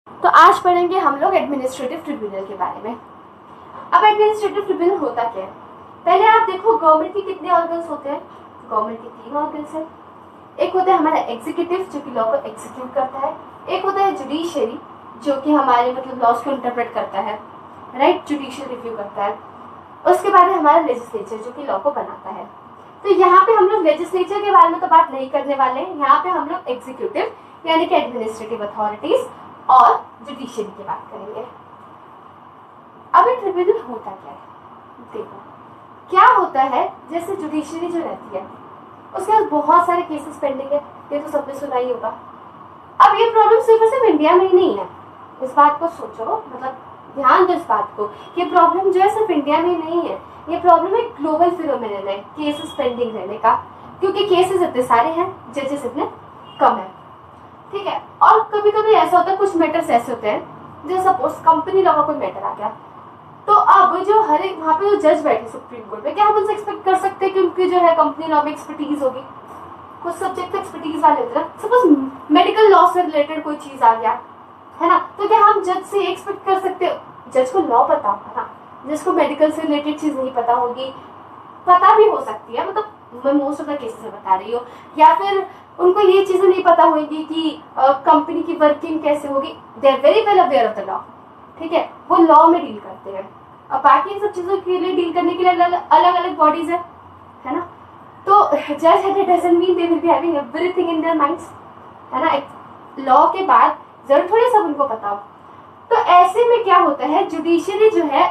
तो आज पढ़ेंगे हम लोग एडमिनिस्ट्रेटिव ट्रिब्यूनल के बारे में। अब एडमिनिस्ट्रेटिव ट्रिब्यूनल होता क्या है? पहले आप देखो गवर्नमेंट के कितने ऑर्गन्स होते हैं। गवर्नमेंट के 3 ऑर्गन्स हैं। एक होता है हमारा एग्जीक्यूटिव जो कि लॉ को एग्जीक्यूट करता है, एक होता है जुडिशियरी जो कि हमारे लॉज को इंटरप्रेट करता है, राइट, जुडिशियल रिव्यू करता है। उसके बाद है हमारा लेजिस्लेचर जो कि लॉ को बनाता है। तो यहाँ पे हम लोग लेजिस्लेचर के बारे में तो बात नहीं करने वाले हैं, यहाँ पे हम लोग एग्जीक्यूटिव यानी कि एडमिनिस्ट्रेटिव अथॉरिटीज और जुडिशियरी की बात करेंगे। अब ये ट्रिब्यूनल होता क्या है? देखो क्या होता है, जैसे जुडिशियरी जो रहती है उसके पास बहुत सारे केसेस पेंडिंग है, ये तो सबने सुना ही होगा। अब ये प्रॉब्लम सिर्फ इंडिया में ही नहीं है, इस बात को सोचो, ध्यान दो इस बात को, ये प्रॉब्लम जो है सिर्फ इंडिया में नहीं है, ये प्रॉब्लम एक ग्लोबल फिनोमेनन है केसेस पेंडिंग रहने का, क्योंकि केसेस इतने सारे हैं, जजेस इतने कम है, ठीक है। और कभी कभी ऐसा होता है, कुछ मैटर्स ऐसे होते हैं, जैसे सपोज कंपनी लॉ का कोई मैटर आ गया, तो अब जो हर एक वहाँ पे जो जज बैठे सुप्रीम कोर्ट में, क्या हम उनसे एक्सपेक्ट कर सकते हैं कि उनकी जो है कंपनी लॉ में एक्सपर्टीज होगी? कुछ सब्जेक्ट एक्सपर्टीज वाले होते हैं, सपोज मेडिकल लॉ से रिलेटेड कोई चीज आ गया है ना, तो क्या हम जज से एक्सपेक्ट कर सकते हो? जज को लॉ पता होगा ना, जिसको मेडिकल से रिलेटेड चीज नहीं पता होगी, पता भी हो सकती है, मैं मोस्ट ऑफ द केसेस में बता रही हूँ, या फिर उनको ये चीजें नहीं पता होगी कि कंपनी की वर्किंग कैसे होगी, they are very well aware of the law, ठीक है, वो लॉ में डील करते हैं। अब बाकी इन सब चीजों के लिए डील करने के लिए अलग अलग बॉडीज है ना, तो जज doesn't mean they will be having everything in their minds, है ना। लॉ के बाद जरूर थोड़ी सब उनको पता हो। तो ऐसे में क्या होता है, जुडिशियरी जो है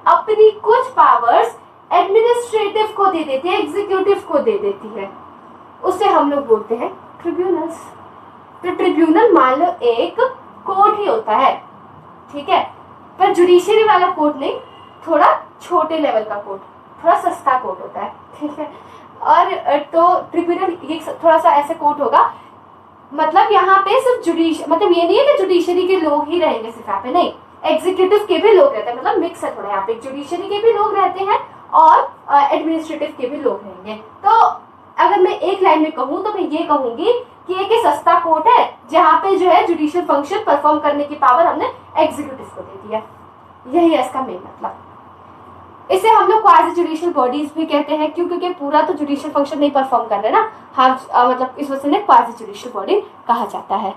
अपनी कुछ पावर्स एडमिनिस्ट्रेटिव को दे देती है, एग्जीक्यूटिव को दे देती है, उसे हम लोग बोलते हैं ट्रिब्यूनल्स। तो ट्रिब्यूनल मान लो एक कोर्ट ही होता है, ठीक है, पर जुडिशियरी वाला कोर्ट नहीं, थोड़ा छोटे लेवल का कोर्ट, थोड़ा सस्ता कोर्ट होता है, ठीक है। और तो ट्रिब्यूनल ये थोड़ा सा ऐसे कोर्ट होगा, यहाँ पे सिर्फ ये नहीं है कि जुडिशियरी के लोग ही रहेंगे सिर्फ यहाँ पे, नहीं, एग्जीक्यूटिव के भी लोग रहते हैं, मिक्स है थोड़ा, यहाँ पे जुडिशियरी के भी लोग रहते हैं और एडमिनिस्ट्रेटिव के भी लोग रहेंगे। तो अगर मैं एक लाइन में कहूँ तो मैं ये कहूंगी कि एक सस्ता कोर्ट है जहाँ पे जो है जुडिशियल फंक्शन परफॉर्म करने की पावर हमने एग्जीक्यूटिव को दे दी है, यही है इसका मेन मतलब। इसे हम लोग क्वाजी जुडिशियल बॉडीज भी कहते हैं, क्योंकि पूरा तो जुडिशियल फंक्शन नहीं परफॉर्म कर रहे ना हम, इस वजह से क्वाजी जुडिशियल बॉडी कहा जाता है।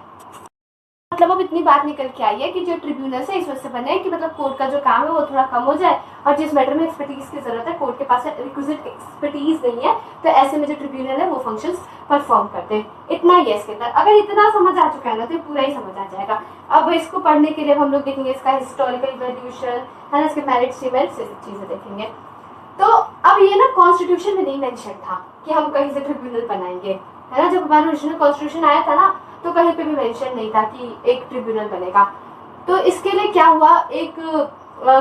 अब इतनी बात निकल के आई है कि जो ट्रिब्यूनल है इस वजह से बने कि कोर्ट का जो काम है वो थोड़ा कम हो जाए, और जिस मैटर में एक्सपर्टीज की जरूरत है कोर्ट के पास रिक्विजिट एक्सपर्टीज नहीं है, तो ऐसे में जो ट्रिब्यूनल है वो फंक्शंस परफॉर्म करते हैं। इतना ही है इसके अंदर, अगर इतना समझ आ चुका है ना तो पूरा ही समझ आ जाएगा। अब इसको पढ़ने के लिए हम लोग देखेंगे इसका हिस्टोरिकल इवोल्यूशन, है ना, इसके मेरिट डिमेरिट्स, ये सब चीजें देखेंगे। तो अब ये ना कॉन्स्टिट्यूशन में नहीं मेंशन था कि हम कहीं से ट्रिब्यूनल बनाएंगे, है ना, जब हमारा ओरिजिनल कॉन्स्टिट्यूशन आया था ना तो कहीं पे भी मेंशन नहीं था कि एक ट्रिब्यूनल बनेगा। तो इसके लिए क्या हुआ, एक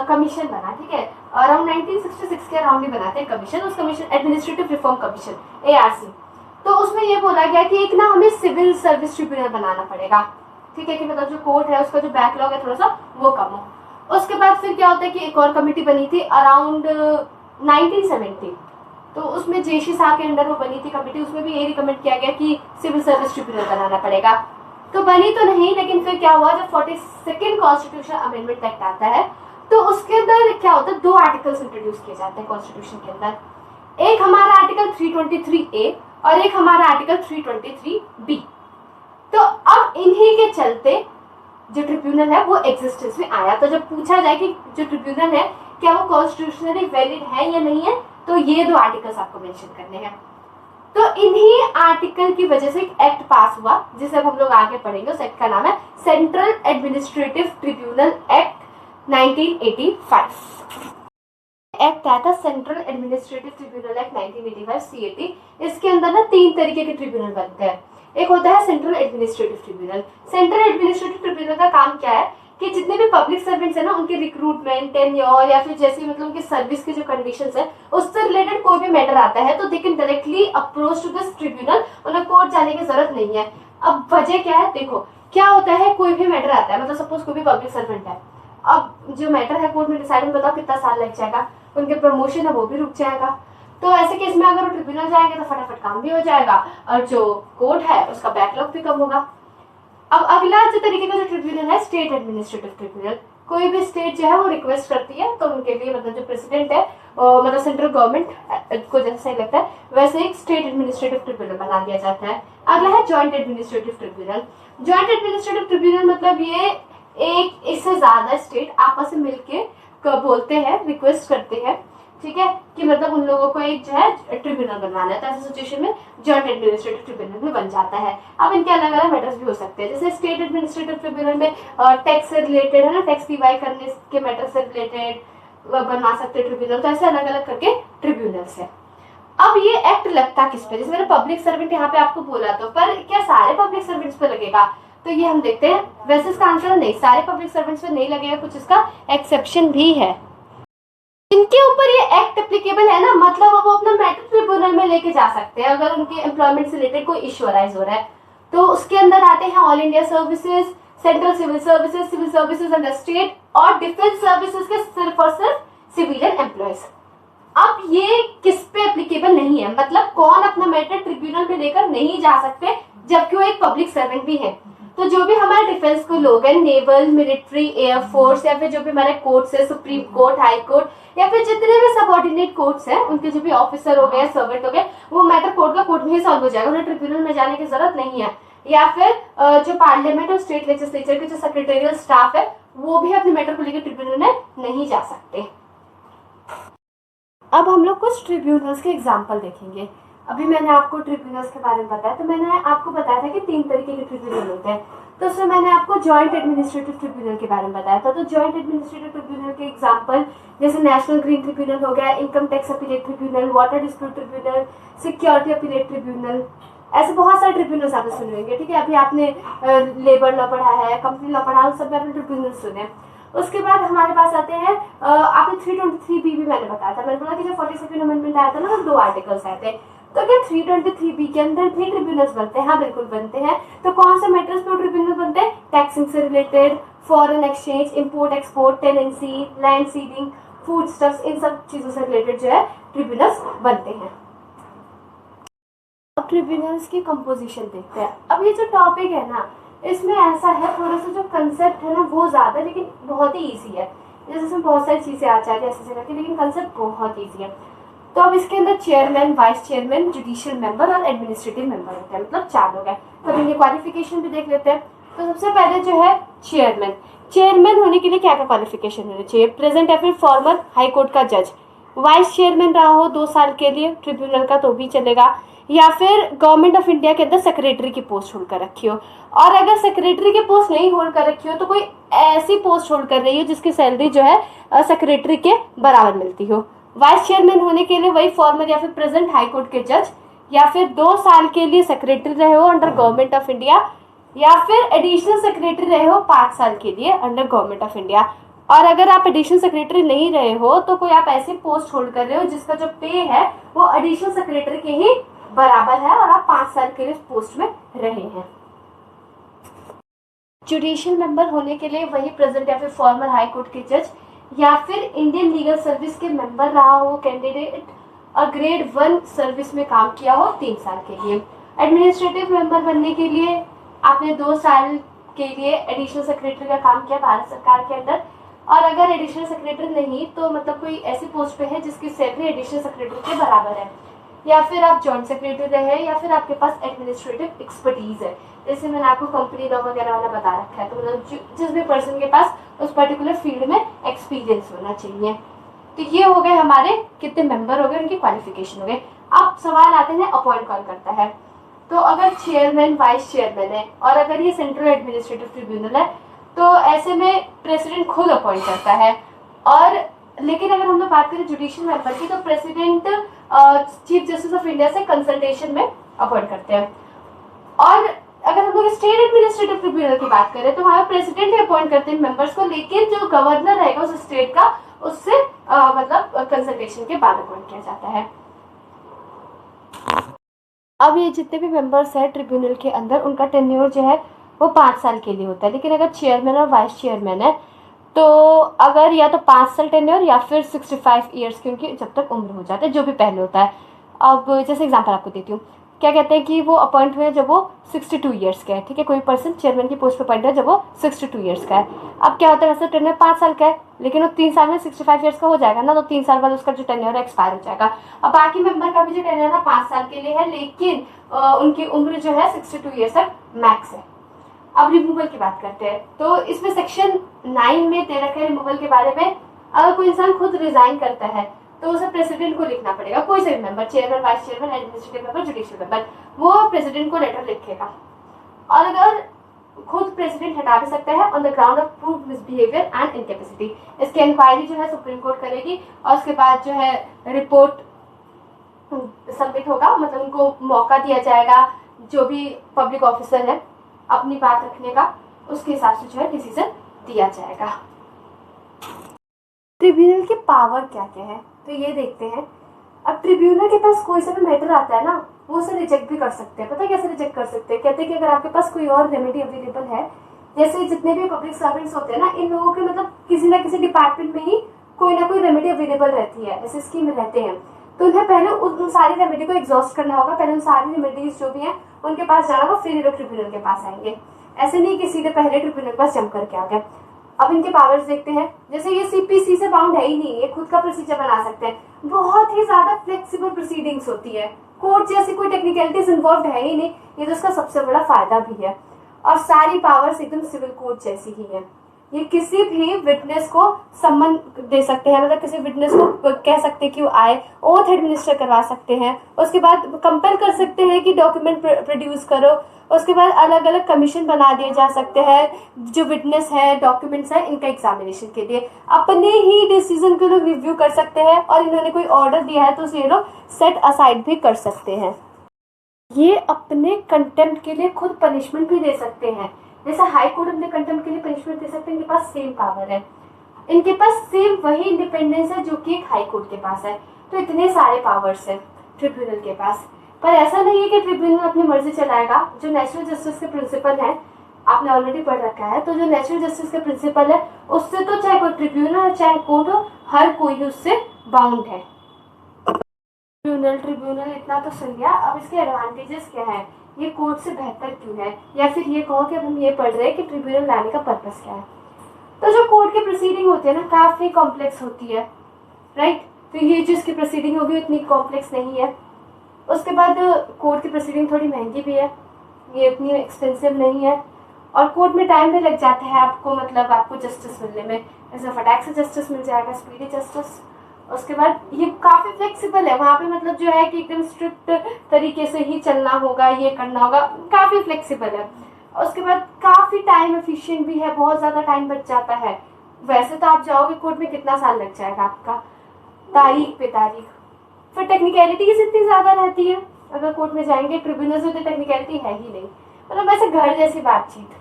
कमीशन बना, ठीक है, अराउंड 1966 के अराउंड ही बना था कमीशन, उस commission administrative reform commission, ARC। तो उसमें ये बोला गया कि एक ना हमें सिविल सर्विस ट्रिब्यूनल बनाना पड़ेगा, ठीक है, कि जो कोर्ट है उसका जो बैकलॉग है थोड़ा सा वो कम हो। उसके बाद फिर क्या होता है कि एक और कमेटी बनी थी अराउंड 1970, तो उसमें जेशी शाह के अंडर वो बनी थी कमेटी, उसमें भी ये रिकमेंड किया गया कि सिविल सर्विस ट्रिब्यूनल बनाना पड़ेगा। तो बनी तो नहीं, लेकिन फिर क्या हुआ, जब 42nd कॉन्स्टिट्यूशन अमेंडमेंट एक्ट आता है तो उसके अंदर क्या होता है, 2 आर्टिकल्स इंट्रोड्यूस किए जाते हैं कॉन्स्टिट्यूशन के अंदर। एक हमारा आर्टिकल 323A और एक हमारा आर्टिकल 323B। तो अब इन्हीं के चलते जो ट्रिब्यूनल है वो एग्जिस्टेंस में आया। तो जब पूछा जाए कि जो ट्रिब्यूनल है क्या वो कॉन्स्टिट्यूशनली वैलिड है या नहीं है, तो ये 2 आर्टिकल्स आपको मेंशन करने हैं। तो इन्हीं आर्टिकल की वजह से एक एक्ट पास हुआ जिसे अब हम लोग आगे पढ़ेंगे, उस एक्ट का नाम है central administrative tribunal act 1985। Act आया था central administrative tribunal act 1985 CAT। इसके अंदर ना 3 तरीके के ट्रिब्यूनल बनते हैं। एक होता है central administrative tribunal. Central administrative tribunal का काम क्या है कि जितने भी पब्लिक सर्वेंट्स है ना, उनके रिक्रूटमेंट, टेन्योर या फिर जैसे उनके सर्विस की जो कंडीशंस है उससे रिलेटेड कोई भी मैटर आता है तो they can directly approach to this tribunal, उन्हें कोर्ट जाने की जरूरत नहीं है। अब वजह क्या है, देखो क्या होता है, कोई भी मैटर आता है, सपोज कोई भी पब्लिक सर्वेंट है, अब जो मैटर है कोर्ट में डिसाइड में बताओ कितना साल लग जाएगा, उनके प्रमोशन है वो भी रुक जाएगा। तो ऐसे केस में अगर वो ट्रिब्यूनल जाएंगे तो फटाफट काम भी हो जाएगा और जो कोर्ट है उसका बैकलॉग भी कम होगा। अब अगला जो तरीके का जो ट्रिब्यूनल है, स्टेट एडमिनिस्ट्रेटिव ट्रिब्यूनल। कोई भी स्टेट जो है वो रिक्वेस्ट करती है तो उनके लिए मतलब जो प्रेसिडेंट है मतलब सेंट्रल गवर्नमेंट को जैसे सही लगता है वैसे एक स्टेट एडमिनिस्ट्रेटिव ट्रिब्यूनल बना दिया जाता है। अगला है joint administrative tribunal. Joint administrative tribunal मतलब ये एक इससे ज्यादा स्टेट आपस में मिलके बोलते हैं, रिक्वेस्ट करते हैं, ठीक है, कि मतलब उन लोगों को एक जो है ट्रिब्यूनल बनवाना है, तो ऐसी सिचुएशन में जॉइंट एडमिनिस्ट्रेटिव ट्रिब्यूनल भी बन जाता है। अब इनके अलग अलग मैटर्स भी हो सकते हैं, जैसे स्टेट एडमिनिस्ट्रेटिव ट्रिब्यूनल में टैक्स से रिलेटेड है ना, टैक्स डिवाइड करने के मैटर से रिलेटेड बनवा सकते हैं ट्रिब्यूनल, तो ऐसे अलग अलग करके ट्रिब्यूनल्स है। अब ये एक्ट लगता किस पे, जैसे मैंने पब्लिक सर्वेंट यहाँ पे आपको बोला, तो पर क्या सारे पब्लिक सर्वेंट्स पे लगेगा, तो ये हम देखते हैं। वैसे इसका आंसर नहीं, सारे पब्लिक सर्वेंट्स पे नहीं लगेगा, कुछ इसका एक्सेप्शन भी है। इनके ऊपर ये एक्ट एप्लीकेबल है ना, मतलब वो अपना मैटर ट्रिब्यूनल में लेके जा सकते हैं अगर उनके एम्प्लॉयमेंट से रिलेटेड कोई इश्यू अराइज हो रहा है। तो उसके अंदर आते हैं all India services, central civil services under state और डिफेंस सर्विसेज के सिर्फ और सिर्फ सिविलियन एम्प्लॉयज। अब ये किस पे एप्लीकेबल नहीं है, मतलब कौन अपना मैटर ट्रिब्यूनल में लेकर नहीं जा सकते जबकि वो एक पब्लिक सर्वेंट भी है। तो जो भी हमारे डिफेंस को लोग हैं, नेवल, मिलिट्री, एयरफोर्स या फिर जो भी हमारे कोर्ट्स है, सुप्रीम कोर्ट, हाई कोर्ट या फिर जितने भी सबऑर्डिनेट कोर्ट्स हैं, उनके जो भी ऑफिसर हो गए, सर्वेंट हो गए, वो मैटर कोर्ट का कोर्ट में ही सॉल्व हो जाएगा, उन्हें ट्रिब्यूनल में जाने की जरूरत नहीं है। या फिर जो पार्लियामेंट और स्टेट लेजिस्लेचर के जो सेक्रेटरियल स्टाफ है वो भी अपने मैटर को लेकर ट्रिब्यूनल में नहीं जा सकते। अब हम लोग कुछ ट्रिब्यूनल्स के एग्जाम्पल देखेंगे। अभी मैंने आपको ट्रिब्यूनल्स के बारे में बताया, तो मैंने आपको बताया था कि 3 तरीके के ट्रिब्यूनल होते हैं, तो उसमें मैंने आपको जॉइंट एडमिनिस्ट्रेटिव ट्रिब्यूनल के बारे में बताया था। तो जॉइंट एडमिनिस्ट्रेटिव ट्रिब्यूनल के एग्जांपल जैसे नेशनल ग्रीन ट्रिब्यूनल हो गया, income tax appellate tribunal, water dispute tribunal, security appellate tribunal, ऐसे बहुत सारे ट्रिब्यूनल्स आपने सुने होंगे, ठीक है। अभी आपने लेबर लॉ पढ़ा है, कंपनी लॉ पढ़ा है, उन सब में आपने ट्रिब्यूनल सुने। उसके बाद हमारे पास आते हैं आपने 323B भी मैंने बताया था, मैंने बोला कि जब 42nd अमेंडमेंट आया था ना, तो 2 आर्टिकल्स आए थे, तो क्या 323B के अंदर भी ट्रिब्यूनल्स बनते हैं? हाँ बिल्कुल बनते हैं। तो कौन से मैटर्स पे ट्रिब्यूनल बनते हैं? टैक्सिंग से related, foreign exchange, import export, tenancy, land seeding, food stuffs, इन सब चीजों से रिलेटेड जो है ट्रिब्यूनल्स बनते हैं। अब ट्रिब्यूनल्स की कंपोजिशन देखते हैं। अब ये जो टॉपिक है ना, इसमें ऐसा है थोड़ा सा जो कंसेप्ट है ना वो ज्यादा, लेकिन बहुत ही ईजी है। जैसे इसमें बहुत सारी चीजें आ जाती है ऐसे करके, लेकिन कंसेप्ट बहुत ईजी है। तो अब इसके अंदर chairman, vice chairman, judicial member और एडमिनिस्ट्रेटिव मेंबर होते हैं, मतलब 4 लोग हैं। तो इनके क्वालिफिकेशन भी देख लेते हैं। तो सबसे पहले जो है चेयरमैन। चेयरमैन होने के लिए क्या क्या क्वालिफिकेशन होनी चाहिए? प्रेजेंट या फिर फॉर्मर हाई कोर्ट का जज। वाइस चेयरमैन रहा हो 2 साल के लिए ट्रिब्यूनल का तो भी चलेगा, या फिर गवर्नमेंट ऑफ इंडिया के अंदर सेक्रेटरी की पोस्ट होल्ड कर रखी हो। और अगर सेक्रेटरी की पोस्ट नहीं होल्ड कर रखी हो तो कोई ऐसी पोस्ट होल्ड कर रही हो जिसकी सैलरी जो है सेक्रेटरी के बराबर मिलती हो। वाइस चेयरमैन होने के लिए वही फॉर्मर या फिर प्रेजेंट हाई कोर्ट के जज, या फिर 2 साल के लिए सेक्रेटरी रहे हो अंडर गवर्नमेंट ऑफ इंडिया, या फिर एडिशनल सेक्रेटरी रहे हो 5 साल के लिए अंडर गवर्नमेंट ऑफ इंडिया। और अगर आप एडिशनल सेक्रेटरी नहीं रहे हो तो कोई आप ऐसी पोस्ट होल्ड कर रहे हो जिसका जो पे है वो एडिशनल सेक्रेटरी के ही बराबर है और आप 5 साल के लिए पोस्ट में रहे हैं। जुडिशियल मेंबर होने के लिए वही प्रेजेंट या फिर फॉर्मर हाई कोर्ट के जज, या फिर इंडियन लीगल सर्विस के मेंबर रहा हो कैंडिडेट और ग्रेड 1 सर्विस में काम किया हो 3 साल के लिए। एडमिनिस्ट्रेटिव मेंबर बनने के लिए आपने 2 साल के लिए एडिशनल सेक्रेटरी का काम किया भारत सरकार के अंदर, और अगर एडिशनल सेक्रेटरी नहीं तो मतलब कोई ऐसी पोस्ट पे है जिसकी सैलरी एडिशनल सेक्रेटरी के बराबर है, या फिर आप जॉइंट सेक्रेटरी रहे, या फिर आपके पास एडमिनिस्ट्रेटिव एक्सपर्टीज है। जैसे मैंने आपको कंपनी लॉ वगैरह वाला बता रखा है, तो मतलब जिस भी पर्सन के पास उस पर्टिकुलर फील्ड में एक्सपीरियंस होना चाहिए। तो ये हो गए हमारे कितने मेंबर हो गए, उनकी क्वालिफिकेशन हो गए। अब सवाल आते हैं अपॉइंट कौन करता है। तो अगर चेयरमैन, वाइस चेयरमैन है और अगर ये सेंट्रल एडमिनिस्ट्रेटिव ट्रिब्यूनल है तो ऐसे में प्रेसिडेंट खुद अपॉइंट करता है। और लेकिन अगर हम लोग बात करें जुडिशियल मेंबर की, तो president chief justice of India से कंसल्टेशन में अपॉइंट करते हैं। और अगर हम लोग स्टेट एडमिनिस्ट्रेटिव ट्रिब्यूनल की बात करें तो वहाँ प्रेसिडेंट ही अपॉइंट करते हैं मेंबर्स को, लेकिन जो गवर्नर रहेगा उस स्टेट का उससे मतलब कंसल्टेशन के बाद अपॉइंट किया जाता है। अब ये जितने भी मेंबर्स हैं ट्रिब्यूनल के अंदर, उनका टेन्योर जो है वो 5 साल के लिए होता है। लेकिन अगर चेयरमैन और वाइस चेयरमैन है तो अगर या तो 5 साल टेन्योर या फिर 65 ईयर्स की उनकी जब तक उम्र हो जाती है, जो भी पहले होता है। अब जैसे एग्जांपल आपको देती हूँ, क्या कहते हैं कि वो अपॉइंट हुए जब वो 62 ईयर्स का है, ठीक है। कोई पर्सन चेयरमैन की पोस्ट पर अपॉइंट है जब वो 62 ईयर्स का है। अब क्या होता है, वैसे टेन्योर 5 साल का है, लेकिन वो 3 साल में 65 ईयर्स का हो जाएगा ना, तो 3 साल बाद उसका जो टेन्योर है एक्सपायर हो जाएगा। अब बाकी मेंबर का भी जो टेन्योर है 5 साल के लिए है, लेकिन उनकी उम्र जो है 62 ईयर्स तक मैक्स है। अब रिमूवल की बात करते हैं, तो इसमें सेक्शन 9 में दे रखा है रिमूवल के बारे में। अगर कोई इंसान खुद रिजाइन करता है तो उसे प्रेसिडेंट को लिखना पड़ेगा, कोई से भी member, chairman, vice chairman, administrative member, judicial member, वो प्रेसिडेंट को लेटर लिखेगा। और अगर खुद प्रेसिडेंट हटा भी सकता है on the ground of proved misbehaviour and incapacity. इसकी इंक्वायरी जो है सुप्रीम कोर्ट करेगी और उसके बाद जो है रिपोर्ट सबमिट होगा, मतलब उनको मौका दिया जाएगा, जो भी पब्लिक ऑफिसर है अपनी बात रखने का, उसके हिसाब से जो है डिसीजन दिया जाएगा। ट्रिब्यूनल के पावर क्या क्या है तो ये देखते हैं। अब ट्रिब्यूनल के पास कोई सा भी मैटर आता है ना, वो उसे रिजेक्ट भी कर सकते हैं। पता है कैसे रिजेक्ट कर सकते हैं? कहते हैं कि अगर आपके पास कोई और रेमेडी अवेलेबल है, जैसे जितने भी पब्लिक सर्वेंट्स होते हैं ना, इन लोगों के मतलब किसी ना किसी डिपार्टमेंट में ही कोई ना कोई रेमेडी अवेलेबल रहती है, ऐसे स्कीम रहते हैं, तो उन्हें पहले उन सारी रेमेडी को एग्जॉस्ट करना होगा। पहले उन सारी रेमेडीज जो भी हैं उनके पास जाना होगा, फिर ये लोग ट्रिब्यूनल के पास आएंगे। ऐसे नहीं कि सीधे पहले ट्रिब्यूनल के पास जम करके आ गए। अब इनके पावर्स देखते हैं। जैसे ये सीपीसी से बाउंड है ही नहीं, ये खुद का प्रोसीजर बना सकते हैं। बहुत ही ज्यादा फ्लेक्सिबल प्रोसीडिंग्स होती है, कोर्ट जैसी कोई टेक्निकलिटीज इन्वॉल्व है ही नहीं, ये तो इसका सबसे बड़ा फायदा भी है। और सारी पावर्स एकदम सिविल कोर्ट जैसी ही है। ये किसी भी विटनेस को सम्मन दे सकते हैं, मतलब किसी विटनेस को कह सकते हैं कि वो आए, ओथ एडमिनिस्टर करवा सकते हैं, उसके बाद कंपेल कर सकते हैं कि डॉक्यूमेंट प्रोड्यूस करो, उसके बाद अलग अलग कमीशन बना दिए जा सकते हैं जो विटनेस है, डॉक्यूमेंट्स है, इनका एग्जामिनेशन के लिए अपने ही डिसीजन को लोग रिव्यू कर सकते हैं। और इन्होंने कोई ऑर्डर दिया है तो उसे ये लोग सेट असाइड भी कर सकते हैं। ये अपने कंटेम्प्ट के लिए खुद पनिशमेंट भी दे सकते हैं। जैसे हाई कोर्ट अपने कंटेम्प्ट के लिए पनिशमेंट दे सकते हैं, इनके पास सेम पावर है, इनके पास सेम वही इंडिपेंडेंस है जो कि एक हाई कोर्ट के पास है। तो इतने सारे पावर्स है ट्रिब्यूनल के पास। पर ऐसा नहीं है कि ट्रिब्यूनल अपनी मर्जी चलाएगा। जो नेचुरल जस्टिस के प्रिंसिपल है, आपने ऑलरेडी पढ़ रखा है, तो जो नेचुरल जस्टिस के प्रिंसिपल है उससे तो चाहे कोई ट्रिब्यूनल चाहे कोर्ट हो, हर कोई उससे बाउंड है। ट्रिब्यूनल इतना तो सुन लिया, अब इसके एडवांटेजेस क्या है, ये कोर्ट से बेहतर क्यों है, या फिर ये कहो कि अब हम ये पढ़ रहे हैं कि ट्रिब्यूनल लाने का पर्पस क्या है। तो जो कोर्ट की प्रोसीडिंग होती है ना, काफी कॉम्प्लेक्स होती है, राइट। तो ये जो इसकी प्रोसीडिंग होगी इतनी कॉम्प्लेक्स नहीं है। उसके बाद कोर्ट की प्रोसीडिंग थोड़ी महंगी भी है, ये इतनी एक्सपेंसिव नहीं है, और कोर्ट में टाइम भी लग जाता है आपको, मतलब आपको जस्टिस मिलने में। ऐसा फटाक से जस्टिस मिल जाएगा, स्पीडी जस्टिस। उसके बाद ये काफी फ्लेक्सिबल है, वहाँ पे मतलब जो है कि एकदम स्ट्रिक्ट तरीके से ही चलना होगा, ये करना होगा, काफी फ्लेक्सिबल है। उसके बाद काफी टाइम एफिशिएंट भी है, बहुत ज्यादा टाइम बच जाता है। वैसे तो आप जाओगे कोर्ट में कितना साल लग जाएगा आपका, तारीख पे तारीख। फिर टेक्निकलिटीज इतनी ज्यादा रहती है अगर कोर्ट में जाएंगे। ट्रिब्यूनल में तो टेक्निकलिटी है ही नहीं, मतलब वैसे घर जैसी बातचीत।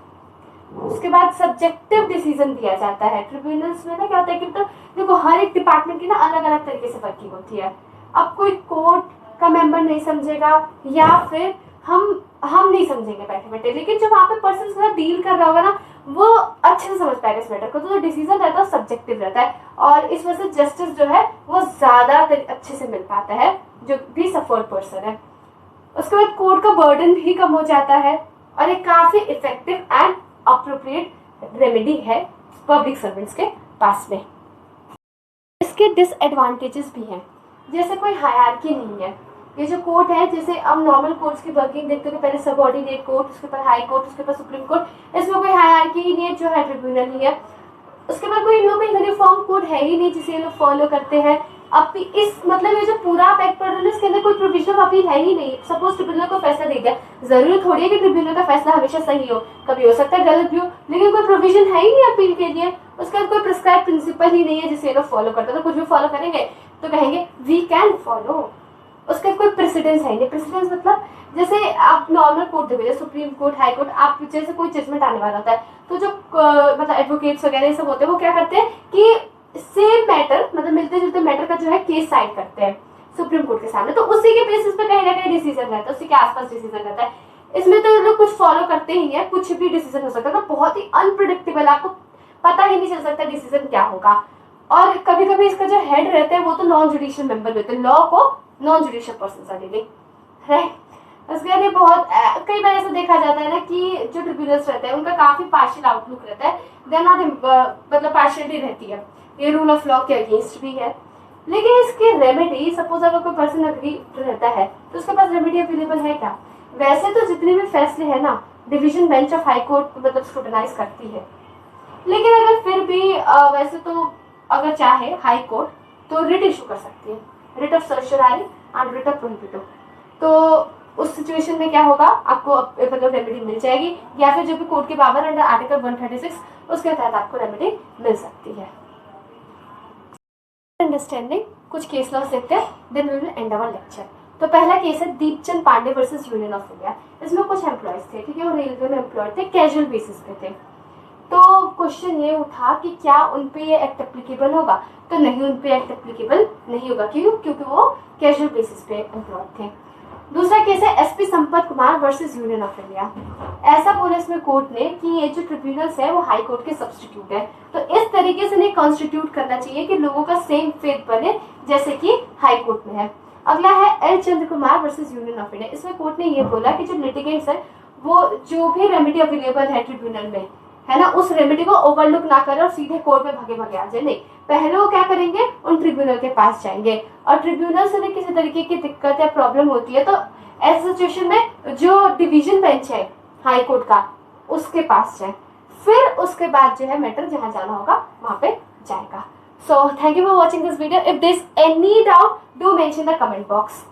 उसके बाद सब्जेक्टिव डिसीजन दिया जाता है ट्रिब्यूनल्स में ना। क्या होता है कि तो देखो हर एक डिपार्टमेंट की ना अलग अलग तरीके से वर्किंग होती है। अब कोई कोर्ट का मेंबर नहीं समझेगा, या फिर हम नहीं समझेंगे बैठे बैठे, लेकिन जो वहाँ पे पर्सन के साथ डील कर रहा होगा ना, वो अच्छे से समझ पाएगा इस मैटर को। तो डिसीजन रहता है सब्जेक्टिव रहता है, और इस वजह से जस्टिस जो है वो ज्यादा अच्छे से मिल पाता है जो भी सफर्ड पर्सन है। उसके बाद कोर्ट का बर्डन भी कम हो जाता है, और एक काफी इफेक्टिव एंड अप्रोप्रिएट रेमेडी है पब्लिक सर्वेंट्स के पास में। इसके डिसएडवांटेजेस भी हैं, जैसे कोई हायरार्की नहीं है। ये जो कोर्ट है, जैसे अब नॉर्मल कोर्ट्स की वर्किंग देखते हो कि पहले सबऑर्डिनेट कोर्ट, उसके ऊपर हाई कोर्ट, उसके ऊपर सुप्रीम कोर्ट, इसमें कोई हायरार्की ही नहीं है, जो है ट्रिब्यूनल ही है। उसके बाद कोई इन लोगों का यूनिफॉर्म कोड है ही नहीं जिसे ये लोग फॉलो करते हैं। अब इस मतलब ये जो पूरा आप एक्ट पढ़ रहे हो इसके अंदर कोई प्रोविजन ऑफ अपील है ही नहीं। सपोज ट्रिब्यूनल को फैसला दे दिया, जरूरी थोड़ी है कि ट्रिब्यूनल का फैसला हमेशा सही हो, कभी हो सकता है गलत भी हो, लेकिन कोई प्रोविजन है ही नहीं अपील के लिए। उसके बाद कोई प्रिस्क्राइब प्रिंसिपल ही नहीं है जिसे ये लोग फॉलो करते, तो कुछ भी फॉलो करेंगे तो कहेंगे वी कैन फॉलो। उसका कोई प्रेसिडेंस है नहीं। प्रेसिडेंस मतलब जैसे आप नॉर्मल कोर्ट देखो, सुप्रीम कोर्ट, हाई कोर्ट, आप जैसे कोई जजमेंट आने वाला होता है तो जो मतलब एडवोकेट्स वगैरह ये सब होते हैं, वो क्या करते हैं कि सेम मैटर, मतलब मिलते जुलते मैटर का जो है केस साइड करते हैं सुप्रीम कोर्ट के सामने, तो उसी के बेसिस पे कहीं ना कहीं डिसीजन रहता है, उसी के आसपास डिसीजन रहता है। इसमें तो लोग कुछ फॉलो करते ही है, कुछ भी डिसीजन हो सकता है, तो बहुत ही अनप्रिडिक्टेबल, आपको पता ही नहीं चल सकता डिसीजन क्या होगा। और कभी कभी इसका जो हेड रहता है वो तो नॉन जुडिशियल मेंबर होते हैं, लॉ को नॉन जुडिशियल पर्सन सा ले, राइट। उसके बाद ये बहुत कई बार ऐसा देखा जाता है ना कि जो ट्रिब्यूनल्स रहते हैं उनका काफी पार्शियल आउटलुक रहता है, देन नॉट मतलब पार्शियलिटी रहती है, ये रूल ऑफ लॉ के अगेंस्ट भी है। लेकिन इसके रेमेडी, सपोज अगर कोई पर्सन अग्री रहता है तो उसके पास रेमेडी अवेलेबल है क्या? वैसे तो जितने भी फैसले हैं ना division bench of high court मतलब स्क्रूटनाइज करती है, लेकिन अगर फिर भी वैसे तो अगर चाहे हाई कोर्ट तो रिट इशू कर सकती है, writ of certiorari and writ of prohibition. तो उस सिचुएशन में क्या होगा, आपको मतलब रेमेडी मिल जाएगी, या फिर जो भी कोर्ट के पावर अंडर आर्टिकल 136 उसके तहत आपको रेमेडी मिल सकती है। अंडरस्टैंडिंग कुछ केस लॉस देखते हैं, then we will end our lecture. तो पहला केस है Deepchand Pandey versus union of India. इसमें कुछ एम्प्लॉयज थे, ठीक है, वो रेलवे में एम्प्लॉयड थे, कैजुअल बेसिस पे थे। तो क्वेश्चन ये उठा कि क्या उन पे ये एक्ट एप्लीकेबल होगा? तो नहीं, उन पे एक्ट एप्लीकेबल नहीं होगा। क्यों? क्योंकि वो कैजुअल बेसिस पे एम्प्लॉयड थे। दूसरा केस है SP Sampath Kumar versus union of India. ऐसा बोला इसमें कोर्ट ने कि ये जो ट्रिब्यूनल्स है वो हाई कोर्ट के सब्स्टिट्यूट है, तो इस तरीके से इन्हें कॉन्स्टिट्यूट करना चाहिए कि लोगों का सेम फेथ बने जैसे कि हाई कोर्ट में है। अगला है L Chandra Kumar versus union of India. इसमें कोर्ट ने ये बोला कि जो लिटिगेंट्स है वो जो भी रेमेडी अवेलेबल है ट्रिब्यूनल में, है ना, उस रेमेडी को ओवरलुक ना करें और सीधे कोर्ट में भागे भागे आ जाए। नहीं, पहले वो क्या करेंगे, उन ट्रिब्यूनल के पास जाएंगे, और ट्रिब्यूनल से भी किसी तरीके की दिक्कत या प्रॉब्लम होती है तो ऐसी सिचुएशन में जो डिवीजन बेंच है हाई कोर्ट का उसके पास जाए, फिर उसके बाद जो है मैटर जहां जाना होगा वहां पे जाएगा। So thank you for watching this video. If there is any doubt do mention the comment box.